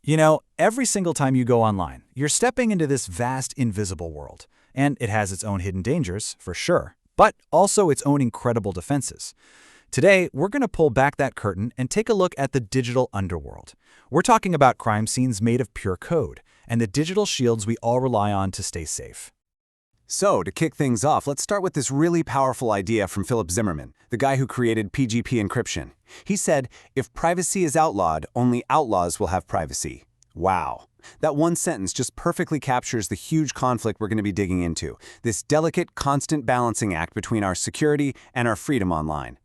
You know, every single time you go online, you're stepping into this vast, invisible world. And it has its own hidden dangers, for sure, but also its own incredible defenses. Today, we're going to pull back that curtain and take a look at the digital underworld. We're talking about crime scenes made of pure code and the digital shields we all rely on to stay safe. So, to kick things off, let's start with this really powerful idea from Philip Zimmermann, the guy who created PGP encryption. He said, if privacy is outlawed, only outlaws will have privacy. Wow. That one sentence just perfectly captures the huge conflict we're going to be digging into, this delicate, constant balancing act between our security and our freedom online.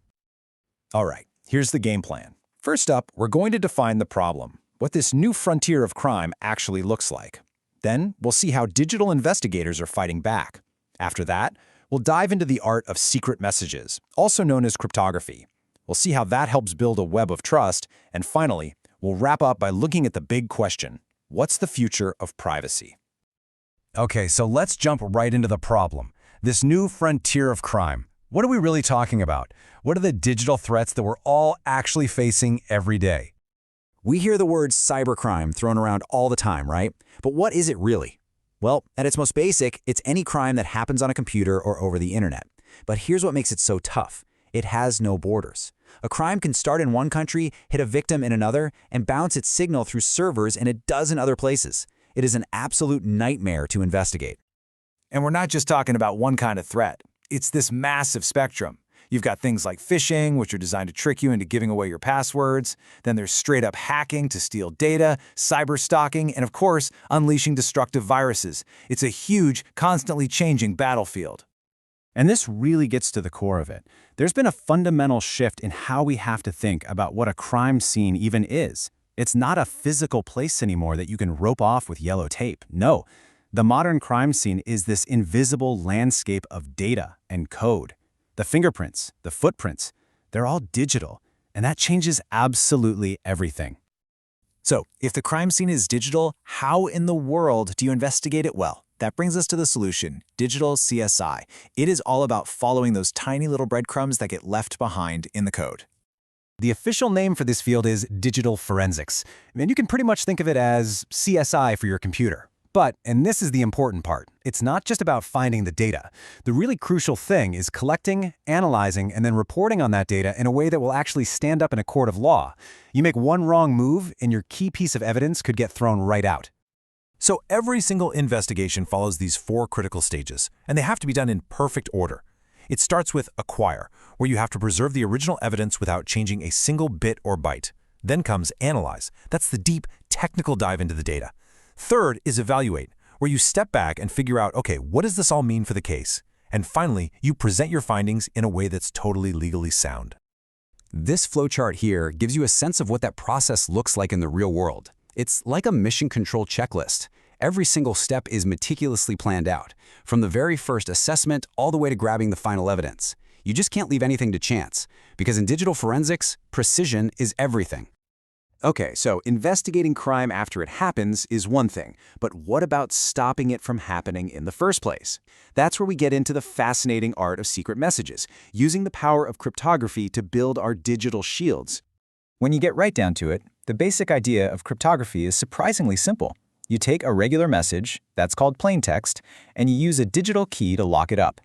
All right, here's the game plan. First up, we're going to define the problem, what this new frontier of crime actually looks like. Then, we'll see how digital investigators are fighting back. After that, we'll dive into the art of secret messages, also known as cryptography. We'll see how that helps build a web of trust. And finally, we'll wrap up by looking at the big question: what's the future of privacy? Okay, so let's jump right into the problem. This new frontier of crime. What are we really talking about? What are the digital threats that we're all actually facing every day? We hear the word cybercrime thrown around all the time, right? But what is it really? Well, at its most basic, it's any crime that happens on a computer or over the internet. But here's what makes it so tough. It has no borders. A crime can start in one country, hit a victim in another, and bounce its signal through servers in a dozen other places. It is an absolute nightmare to investigate. And we're not just talking about one kind of threat. It's this massive spectrum. You've got things like phishing, which are designed to trick you into giving away your passwords. Then there's straight-up hacking to steal data, cyber-stalking, and of course, unleashing destructive viruses. It's a huge, constantly changing battlefield. And this really gets to the core of it. There's been a fundamental shift in how we have to think about what a crime scene even is. It's not a physical place anymore that you can rope off with yellow tape. No, the modern crime scene is this invisible landscape of data and code. The fingerprints, the footprints, they're all digital, and that changes absolutely everything. So, if the crime scene is digital, how in the world do you investigate it well? That brings us to the solution, digital CSI. It is all about following those tiny little breadcrumbs that get left behind in the code. The official name for this field is digital forensics, and you can pretty much think of it as CSI for your computer. But, and this is the important part, it's not just about finding the data. The really crucial thing is collecting, analyzing, and then reporting on that data in a way that will actually stand up in a court of law. You make one wrong move, and your key piece of evidence could get thrown right out. So every single investigation follows these 4 critical stages, and they have to be done in perfect order. It starts with acquire, where you have to preserve the original evidence without changing a single bit or byte. Then comes analyze. That's the deep, technical dive into the data. Third is evaluate, where you step back and figure out, okay, what does this all mean for the case? And finally, you present your findings in a way that's totally legally sound. This flowchart here gives you a sense of what that process looks like in the real world. It's like a mission control checklist. Every single step is meticulously planned out, from the very first assessment all the way to grabbing the final evidence. You just can't leave anything to chance, because in digital forensics, precision is everything. Okay, so investigating crime after it happens is one thing, but what about stopping it from happening in the first place? That's where we get into the fascinating art of secret messages, using the power of cryptography to build our digital shields. When you get right down to it, the basic idea of cryptography is surprisingly simple. You take a regular message, that's called plain text, and you use a digital key to lock it up.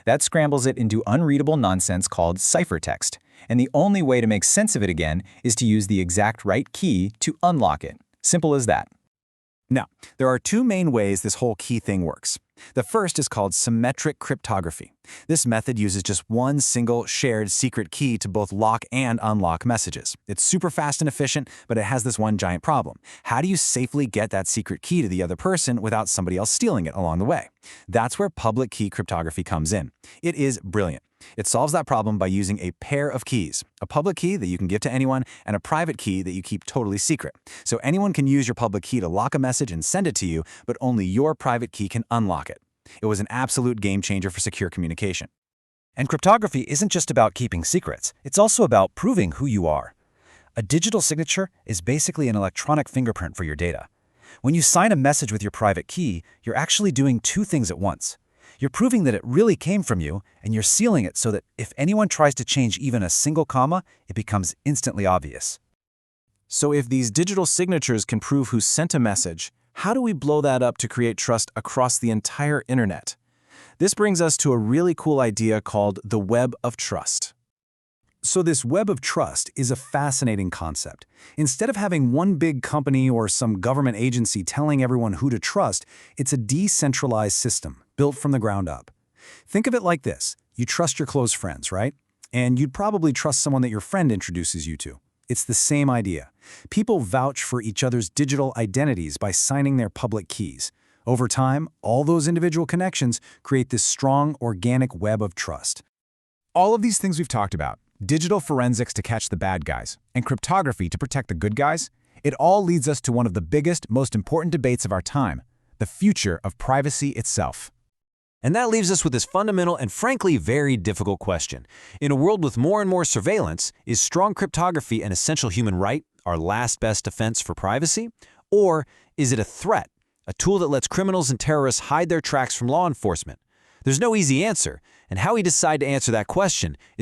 That scrambles it into unreadable nonsense called ciphertext. And the only way to make sense of it again is to use the exact right key to unlock it. Simple as that. Now, there are 2 main ways this whole key thing works. The first is called symmetric cryptography. This method uses just one single shared secret key to both lock and unlock messages. It's super fast and efficient, but it has this one giant problem. How do you safely get that secret key to the other person without somebody else stealing it along the way? That's where public key cryptography comes in. It is brilliant. It solves that problem by using a pair of keys, a public key that you can give to anyone and a private key that you keep totally secret. So anyone can use your public key to lock a message and send it to you, but only your private key can unlock it. It was an absolute game changer for secure communication. And cryptography isn't just about keeping secrets, it's also about proving who you are. A digital signature is basically an electronic fingerprint for your data. When you sign a message with your private key, you're actually doing 2 things at once. You're proving that it really came from you, and you're sealing it so that if anyone tries to change even a single comma, it becomes instantly obvious. So if these digital signatures can prove who sent a message, how do we blow that up to create trust across the entire internet? This brings us to a really cool idea called the web of trust. So this web of trust is a fascinating concept. Instead of having one big company or some government agency telling everyone who to trust, it's a decentralized system built from the ground up. Think of it like this. You trust your close friends, right? And you'd probably trust someone that your friend introduces you to. It's the same idea. People vouch for each other's digital identities by signing their public keys. Over time, all those individual connections create this strong, organic web of trust. All of these things we've talked about, digital forensics to catch the bad guys, and cryptography to protect the good guys, it all leads us to one of the biggest, most important debates of our time, the future of privacy itself. And that leaves us with this fundamental and frankly very difficult question. In a world with more and more surveillance, is strong cryptography an essential human right, our last best defense for privacy? Or is it a threat, a tool that lets criminals and terrorists hide their tracks from law enforcement? There's no easy answer, and how we decide to answer that question